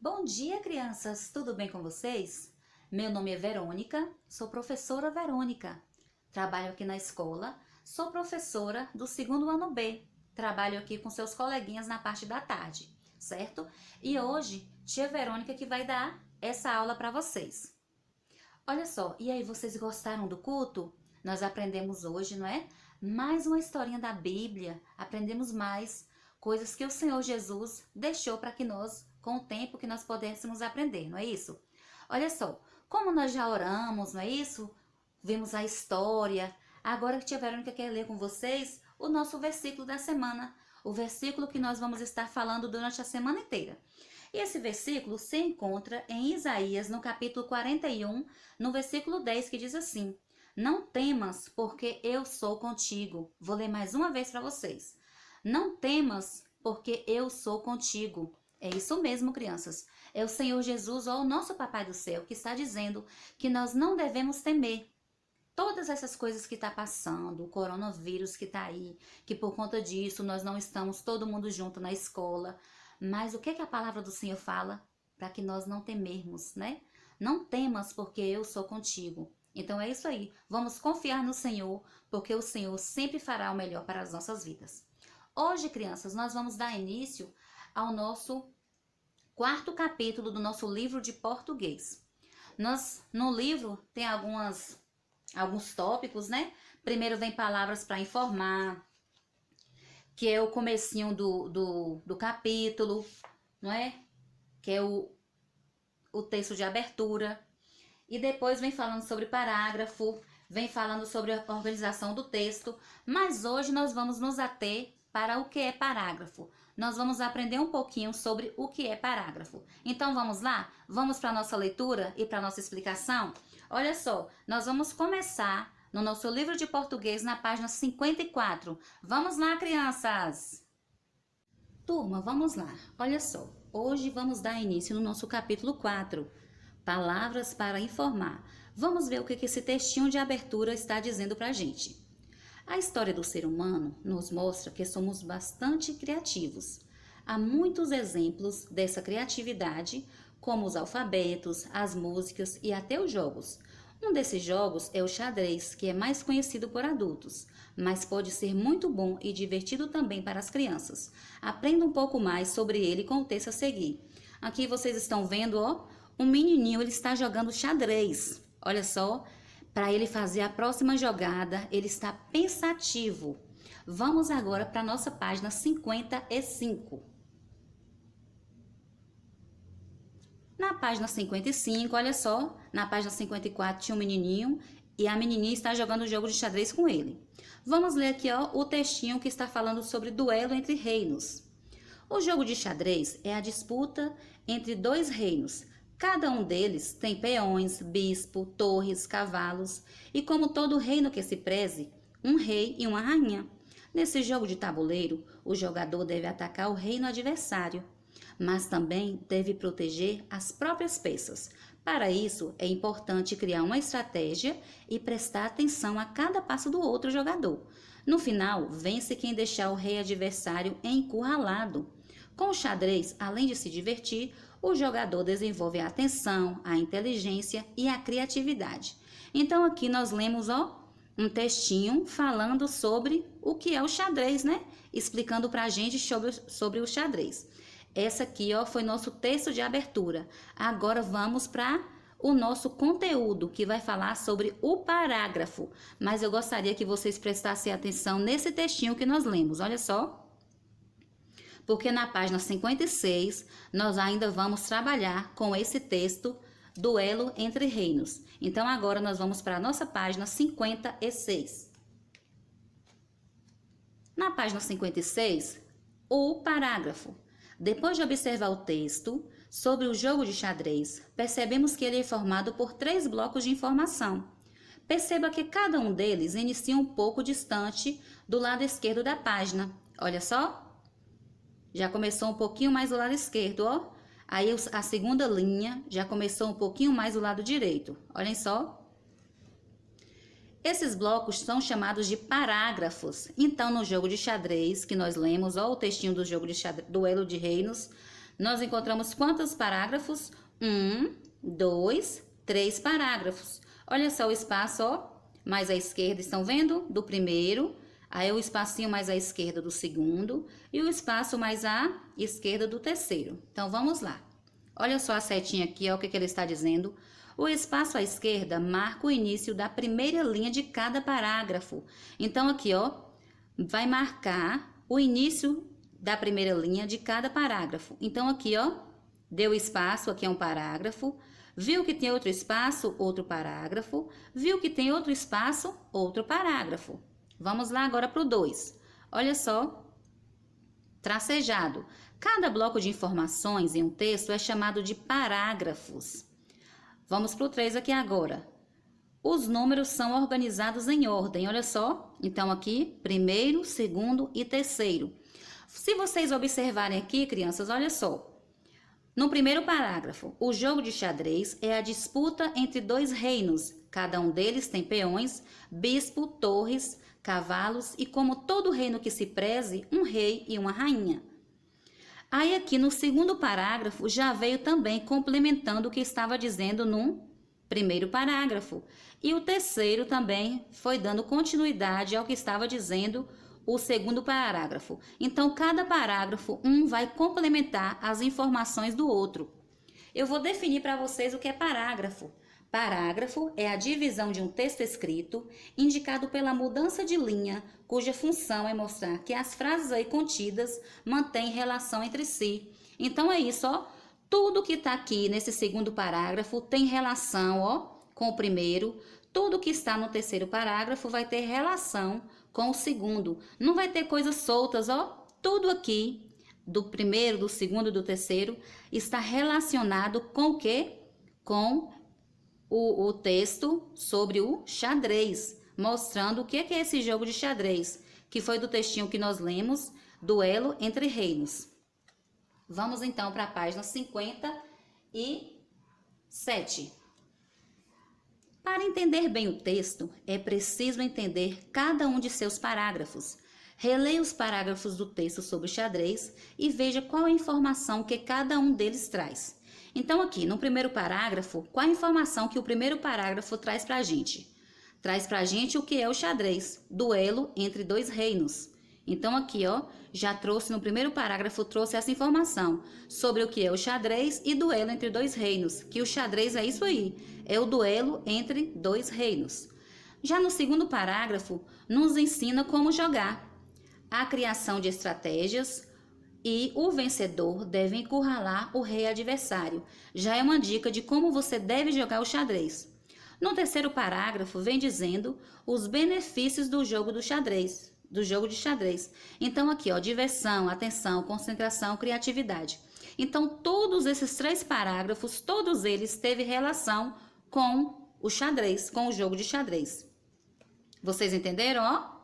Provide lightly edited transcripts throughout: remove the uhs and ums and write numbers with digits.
Bom dia, crianças! Tudo bem com vocês? Meu nome é Verônica, sou professora Verônica. Trabalho aqui na escola, sou professora do segundo ano B. Trabalho aqui com seus coleguinhas na parte da tarde, certo? E hoje, tia Verônica que vai dar essa aula para vocês. Olha só, e aí, vocês gostaram do culto? Nós aprendemos hoje, não é? Mais uma historinha da Bíblia, aprendemos mais coisas que o Senhor Jesus deixou para que nós, com o tempo, que nós pudéssemos aprender, não é isso? Olha só, como nós já oramos, não é isso? Vimos a história. Agora que tia Verônica quer ler com vocês o nosso versículo da semana, o versículo que nós vamos estar falando durante a semana inteira. E esse versículo se encontra em Isaías, no capítulo 41, no versículo 10, que diz assim: Não temas, porque eu sou contigo. Vou ler mais uma vez para vocês. Não temas, porque eu sou contigo. É isso mesmo, crianças. É o Senhor Jesus, ou o nosso Papai do Céu, que está dizendo que nós não devemos temer. Todas essas coisas que está passando, o coronavírus que está aí, que por conta disso nós não estamos todo mundo junto na escola. Mas o que a palavra do Senhor fala? Para que nós não temermos, né? Não temas, porque eu sou contigo. Então é isso aí. Vamos confiar no Senhor, porque o Senhor sempre fará o melhor para as nossas vidas. Hoje, crianças, nós vamos dar início ao nosso quarto capítulo do nosso livro de português. No livro tem alguns tópicos, né? Primeiro vem palavras para informar, que é o comecinho do capítulo, não é? Que é o texto de abertura. E depois vem falando sobre parágrafo, vem falando sobre a organização do texto. Mas hoje nós vamos nos ater para o que é parágrafo. Nós vamos aprender um pouquinho sobre o que é parágrafo. Então vamos lá? Vamos para a nossa leitura e para a nossa explicação? Olha só, nós vamos começar no nosso livro de português na página 54. Vamos lá, crianças! Turma, vamos lá. Olha só, hoje vamos dar início no nosso capítulo 4, Palavras para informar. Vamos ver o que esse textinho de abertura está dizendo para a gente. A história do ser humano nos mostra que somos bastante criativos. Há muitos exemplos dessa criatividade, como os alfabetos, as músicas e até os jogos. Um desses jogos é o xadrez, que é mais conhecido por adultos, mas pode ser muito bom e divertido também para as crianças. Aprenda um pouco mais sobre ele com o texto a seguir. Aqui vocês estão vendo, ó, um menininho, ele está jogando xadrez. Olha só, para ele fazer a próxima jogada, ele está pensativo. Vamos agora para a nossa página 55. Na página 55, olha só, na página 54 tinha um menininho e a menininha está jogando o jogo de xadrez com ele. Vamos ler aqui, ó, o textinho que está falando sobre duelo entre reinos. O jogo de xadrez é a disputa entre dois reinos. Cada um deles tem peões, bispo, torres, cavalos e, como todo reino que se preze, um rei e uma rainha. Nesse jogo de tabuleiro, o jogador deve atacar o reino adversário, mas também deve proteger as próprias peças. Para isso, é importante criar uma estratégia e prestar atenção a cada passo do outro jogador. No final, vence quem deixar o rei adversário encurralado. Com o xadrez, além de se divertir, o jogador desenvolve a atenção, a inteligência e a criatividade. Então aqui nós lemos, ó, um textinho falando sobre o que é o xadrez, né? Explicando pra gente sobre o xadrez. Essa aqui, ó, foi nosso texto de abertura. Agora vamos para o nosso conteúdo, que vai falar sobre o parágrafo. Mas eu gostaria que vocês prestassem atenção nesse textinho que nós lemos. Olha só. Porque na página 56, nós ainda vamos trabalhar com esse texto, Duelo entre Reinos. Então, agora nós vamos para a nossa página 56. Na página 56, o parágrafo. Depois de observar o texto sobre o jogo de xadrez, percebemos que ele é formado por 3 blocos de informação. Perceba que cada um deles inicia um pouco distante do lado esquerdo da página. Olha só. Já começou um pouquinho mais do lado esquerdo, ó. Aí a segunda linha já começou um pouquinho mais do lado direito. Olhem só. Esses blocos são chamados de parágrafos. Então, no jogo de xadrez que nós lemos, ó, o textinho do jogo de xadrez, Duelo de Reinos, nós encontramos quantos parágrafos? 1, 2, 3 parágrafos. Olha só o espaço, ó, mais à esquerda, estão vendo? Do primeiro, aí o espacinho mais à esquerda do segundo e o espaço mais à esquerda do terceiro. Então, vamos lá. Olha só a setinha aqui, ó, o que ele está dizendo. O espaço à esquerda marca o início da primeira linha de cada parágrafo. Então, aqui, ó, vai marcar o início da primeira linha de cada parágrafo. Então, aqui, ó, deu espaço, aqui é um parágrafo. Viu que tem outro espaço? Outro parágrafo. Viu que tem outro espaço? Outro parágrafo. Vamos lá agora para o 2. Olha só. Tracejado. Cada bloco de informações em um texto é chamado de parágrafos. Vamos para o 3 aqui agora. Os números são organizados em ordem, olha só. Então, aqui, primeiro, segundo e terceiro. Se vocês observarem aqui, crianças, olha só. No primeiro parágrafo, o jogo de xadrez é a disputa entre dois reinos. Cada um deles tem peões, bispo, torres, cavalos e, como todo reino que se preze, um rei e uma rainha. Aí aqui no segundo parágrafo já veio também complementando o que estava dizendo no primeiro parágrafo. E o terceiro também foi dando continuidade ao que estava dizendo o segundo parágrafo. Então, cada parágrafo, um vai complementar as informações do outro. Eu vou definir para vocês o que é parágrafo. Parágrafo é a divisão de um texto escrito, indicado pela mudança de linha, cuja função é mostrar que as frases aí contidas mantêm relação entre si. Então, é isso, ó. Tudo que está aqui nesse segundo parágrafo tem relação, ó, com o primeiro. Tudo que está no terceiro parágrafo vai ter relação com o segundo. Não vai ter coisas soltas, ó. Tudo aqui, do primeiro, do segundo e do terceiro, está relacionado com o quê? Com o texto sobre o xadrez, mostrando o que é esse jogo de xadrez, que foi do textinho que nós lemos, Duelo entre Reinos. Vamos então para a página 57. Para entender bem o texto, é preciso entender cada um de seus parágrafos. Releia os parágrafos do texto sobre o xadrez e veja qual é a informação que cada um deles traz. Então, aqui, no primeiro parágrafo, qual a informação que o primeiro parágrafo traz para a gente? Traz para a gente o que é o xadrez, duelo entre dois reinos. Então, aqui, ó, já trouxe no primeiro parágrafo, trouxe essa informação sobre o que é o xadrez e duelo entre dois reinos, que o xadrez é isso aí, é o duelo entre dois reinos. Já no segundo parágrafo, nos ensina como jogar, a criação de estratégias e o vencedor deve encurralar o rei adversário. Já é uma dica de como você deve jogar o xadrez. No terceiro parágrafo, vem dizendo os benefícios do jogo do xadrez. Do jogo de xadrez. Então, aqui, ó, diversão, atenção, concentração, criatividade. Então, todos esses 3 parágrafos, todos eles teve relação com o xadrez, com o jogo de xadrez. Vocês entenderam, ó?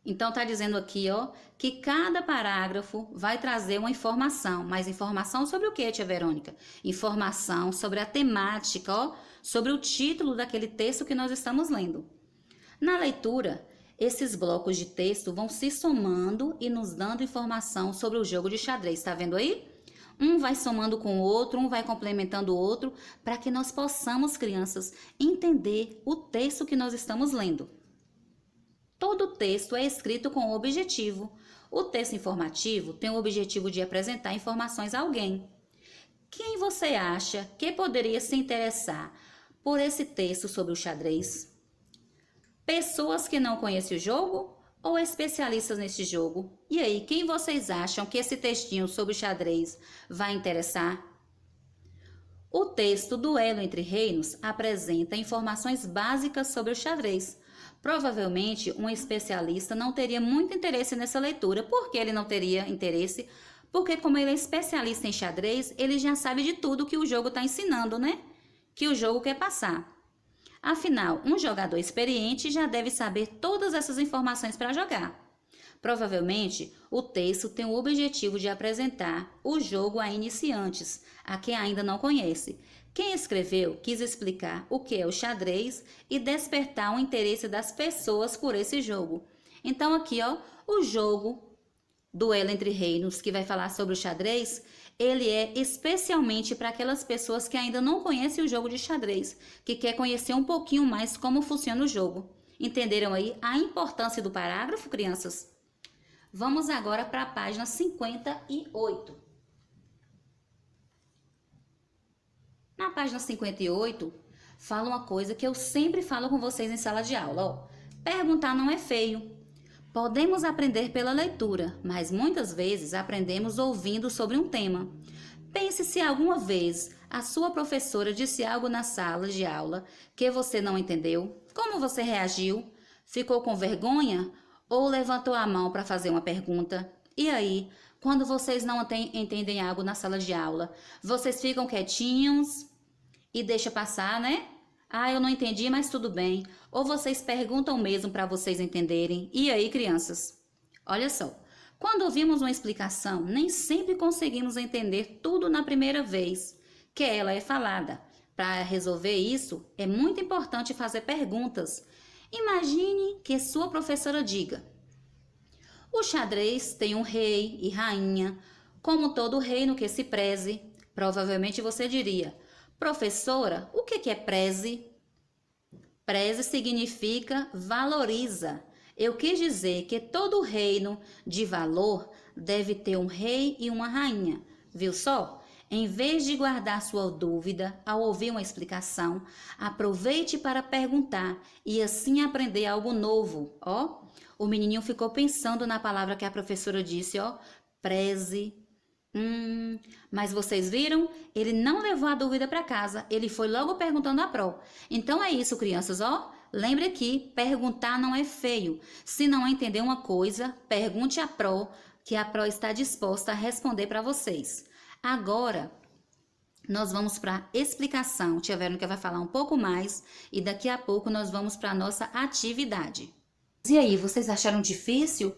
Então, tá dizendo aqui, ó, que cada parágrafo vai trazer uma informação. Mas informação sobre o que, tia Verônica? Informação sobre a temática, ó, sobre o título daquele texto que nós estamos lendo. Na leitura, esses blocos de texto vão se somando e nos dando informação sobre o jogo de xadrez. Tá vendo aí? Um vai somando com o outro, um vai complementando o outro, para que nós possamos, crianças, entender o texto que nós estamos lendo. Todo texto é escrito com um objetivo. O texto informativo tem o objetivo de apresentar informações a alguém. Quem você acha que poderia se interessar por esse texto sobre o xadrez? Pessoas que não conhecem o jogo ou especialistas nesse jogo? E aí, quem vocês acham que esse textinho sobre o xadrez vai interessar? O texto Duelo entre Reinos apresenta informações básicas sobre o xadrez. Provavelmente, um especialista não teria muito interesse nessa leitura. Por que ele não teria interesse? Porque, como ele é especialista em xadrez, ele já sabe de tudo que o jogo está ensinando, né? Que o jogo quer passar. Afinal, um jogador experiente já deve saber todas essas informações para jogar. Provavelmente, o texto tem o objetivo de apresentar o jogo a iniciantes, a quem ainda não conhece. Quem escreveu quis explicar o que é o xadrez e despertar o interesse das pessoas por esse jogo. Então aqui, ó, o jogo Duelo entre Reinos, que vai falar sobre o xadrez, ele é especialmente para aquelas pessoas que ainda não conhecem o jogo de xadrez, que quer conhecer um pouquinho mais como funciona o jogo. Entenderam aí a importância do parágrafo, crianças? Vamos agora para a página 58. Na página 58, fala uma coisa que eu sempre falo com vocês em sala de aula, ó. Perguntar não é feio. Podemos aprender pela leitura, mas muitas vezes aprendemos ouvindo sobre um tema. Pense se alguma vez a sua professora disse algo na sala de aula que você não entendeu. Como você reagiu? Ficou com vergonha? Ou levantou a mão para fazer uma pergunta? E aí, quando vocês não entendem algo na sala de aula, vocês ficam quietinhos e deixam passar, né? Ah, eu não entendi, mas tudo bem. Ou vocês perguntam mesmo para vocês entenderem. E aí, crianças? Olha só, quando ouvimos uma explicação, nem sempre conseguimos entender tudo na primeira vez que ela é falada. Para resolver isso, é muito importante fazer perguntas. Imagine que sua professora diga: o xadrez tem um rei e rainha, como todo reino que se preze. Provavelmente você diria: professora, o que é preze? Preze significa valoriza. Eu quis dizer que todo reino de valor deve ter um rei e uma rainha. Viu só? Em vez de guardar sua dúvida ao ouvir uma explicação, aproveite para perguntar e assim aprender algo novo. Ó, o menininho ficou pensando na palavra que a professora disse, ó, preze. Mas vocês viram? Ele não levou a dúvida para casa, ele foi logo perguntando a Pro. Então é isso, crianças, ó. Lembre que perguntar não é feio. Se não entender uma coisa, pergunte a Pro, que a Pro está disposta a responder para vocês. Agora, nós vamos para a explicação. Tia Verônica vai falar um pouco mais e daqui a pouco nós vamos para a nossa atividade. E aí, vocês acharam difícil?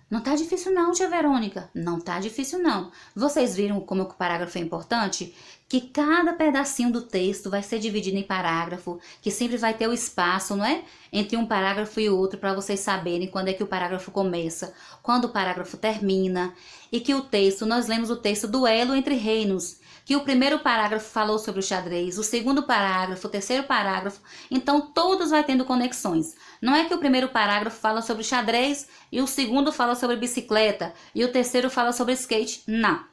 Não tá difícil não, tia Verônica. Não tá difícil não. Vocês viram como o parágrafo é importante? Que cada pedacinho do texto vai ser dividido em parágrafo, que sempre vai ter o espaço, não é? Entre um parágrafo e outro, para vocês saberem quando é que o parágrafo começa, quando o parágrafo termina. E que o texto, nós lemos o texto Duelo entre Reinos, que o primeiro parágrafo falou sobre o xadrez, o segundo parágrafo, o terceiro parágrafo, então todos vai tendo conexões. Não é que o primeiro parágrafo fala sobre xadrez e o segundo fala sobre bicicleta e o terceiro fala sobre skate, não.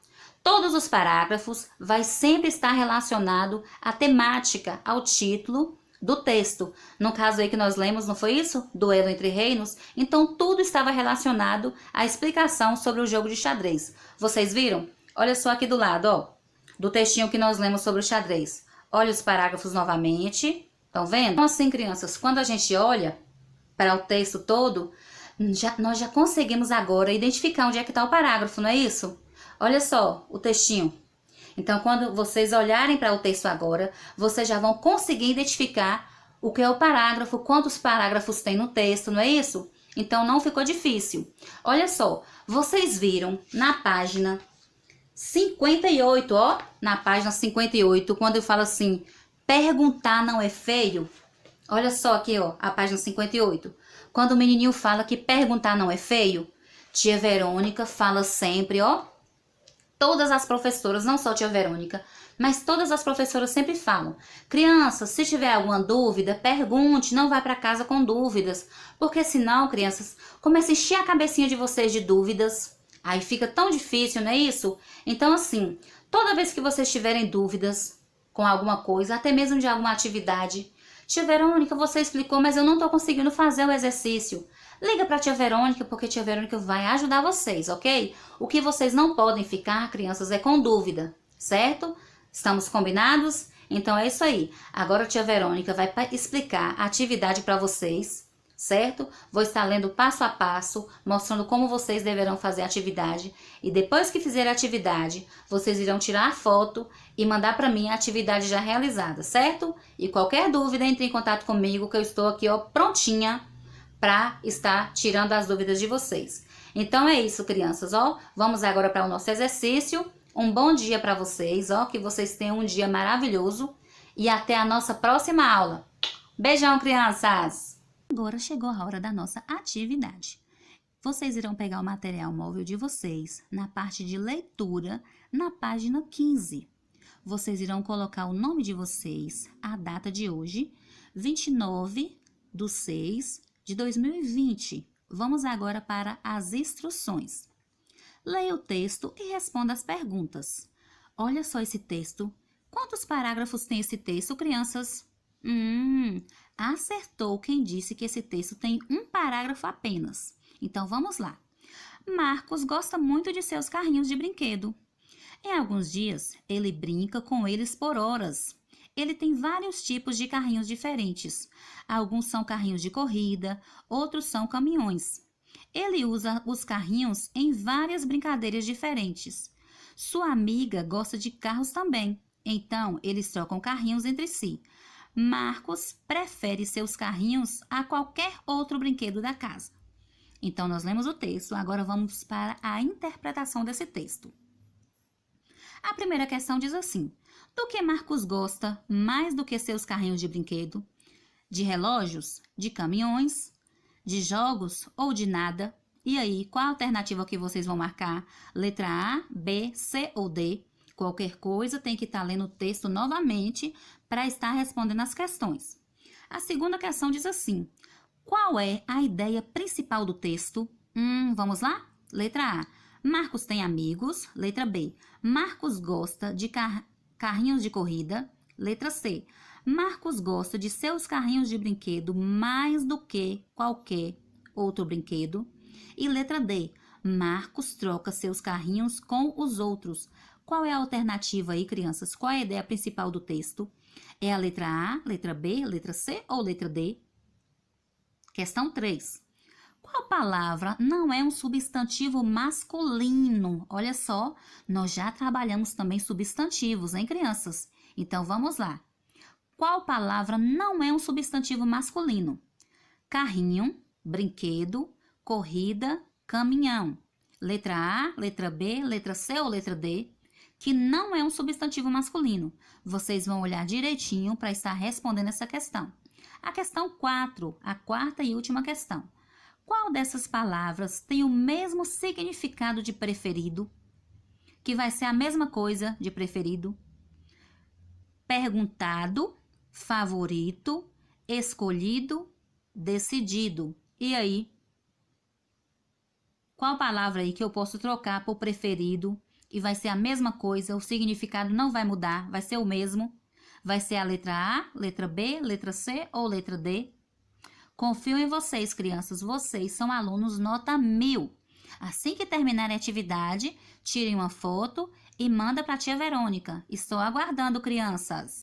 Todos os parágrafos vai sempre estar relacionado à temática, ao título do texto. No caso aí que nós lemos, não foi isso? Duelo entre Reinos. Então tudo estava relacionado à explicação sobre o jogo de xadrez. Vocês viram? Olha só aqui do lado, ó. Do textinho que nós lemos sobre o xadrez. Olha os parágrafos novamente. Estão vendo? Então assim, crianças, quando a gente olha para o texto todo, nós já conseguimos agora identificar onde é que está o parágrafo, não é isso? Olha só o textinho. Então, quando vocês olharem para o texto agora, vocês já vão conseguir identificar o que é o parágrafo, quantos parágrafos tem no texto, não é isso? Então, não ficou difícil. Olha só, vocês viram na página 58, ó, na página 58, quando eu falo assim, perguntar não é feio. Olha só aqui, ó, a página 58. Quando o menininho fala que perguntar não é feio, tia Verônica fala sempre, ó, todas as professoras, não só tia Verônica, mas todas as professoras sempre falam, crianças, se tiver alguma dúvida, pergunte, não vá para casa com dúvidas, porque senão, crianças, começa a encher a cabecinha de vocês de dúvidas. Aí fica tão difícil, não é isso? Então, assim, toda vez que vocês tiverem dúvidas com alguma coisa, até mesmo de alguma atividade, tia Verônica, você explicou, mas eu não estou conseguindo fazer o exercício. Liga para tia Verônica, porque tia Verônica vai ajudar vocês, ok? O que vocês não podem ficar, crianças, é com dúvida, certo? Estamos combinados? Então é isso aí. Agora a tia Verônica vai explicar a atividade para vocês, certo? Vou estar lendo passo a passo, mostrando como vocês deverão fazer a atividade. E depois que fizer a atividade, vocês irão tirar a foto e mandar para mim a atividade já realizada, certo? E qualquer dúvida, entre em contato comigo, que eu estou aqui, ó, prontinha para estar tirando as dúvidas de vocês. Então é isso, crianças, ó. Vamos agora para o nosso exercício. Um bom dia para vocês, ó. Que vocês tenham um dia maravilhoso. E até a nossa próxima aula. Beijão, crianças! Agora chegou a hora da nossa atividade. Vocês irão pegar o material móvel de vocês na parte de leitura, na página 15. Vocês irão colocar o nome de vocês, a data de hoje, 29/6/2020. Vamos agora para as instruções. Leia o texto e responda as perguntas. Olha só esse texto. Quantos parágrafos tem esse texto, crianças? Acertou quem disse que esse texto tem um parágrafo apenas. Então, vamos lá. Marcos gosta muito de seus carrinhos de brinquedo. Em alguns dias, ele brinca com eles por horas. Ele tem vários tipos de carrinhos diferentes. Alguns são carrinhos de corrida, outros são caminhões. Ele usa os carrinhos em várias brincadeiras diferentes. Sua amiga gosta de carros também, então eles trocam carrinhos entre si. Marcos prefere seus carrinhos a qualquer outro brinquedo da casa. Então, nós lemos o texto, agora vamos para a interpretação desse texto. A primeira questão diz assim: do que Marcos gosta mais do que seus carrinhos de brinquedo? De relógios? De caminhões? De jogos ou de nada? E aí, qual a alternativa que vocês vão marcar? Letra A, B, C ou D? Qualquer coisa tem que estar lendo o texto novamente para estar respondendo as questões. A segunda questão diz assim: qual é a ideia principal do texto? Vamos lá? Letra A. Marcos tem amigos. Letra B. Marcos gosta de carrinhos de corrida. Letra C. Marcos gosta de seus carrinhos de brinquedo mais do que qualquer outro brinquedo. E letra D. Marcos troca seus carrinhos com os outros. Qual é a alternativa aí, crianças? Qual é a ideia principal do texto? É a letra A, letra B, letra C ou letra D? Questão 3. Qual palavra não é um substantivo masculino? Olha só, nós já trabalhamos também substantivos, hein, crianças? Então, vamos lá. Qual palavra não é um substantivo masculino? Carrinho, brinquedo, corrida, caminhão. Letra A, letra B, letra C ou letra D? Que não é um substantivo masculino. Vocês vão olhar direitinho para estar respondendo essa questão. A questão 4, a quarta e última questão. Qual dessas palavras tem o mesmo significado de preferido? Que vai ser a mesma coisa de preferido? Perguntado, favorito, escolhido, decidido. E aí? Qual palavra aí que eu posso trocar por preferido e vai ser a mesma coisa, o significado não vai mudar, vai ser o mesmo? Vai ser a letra A, letra B, letra C ou letra D? Confio em vocês, crianças. Vocês são alunos nota 1000. Assim que terminarem a atividade, tirem uma foto e manda para a tia Verônica. Estou aguardando, crianças.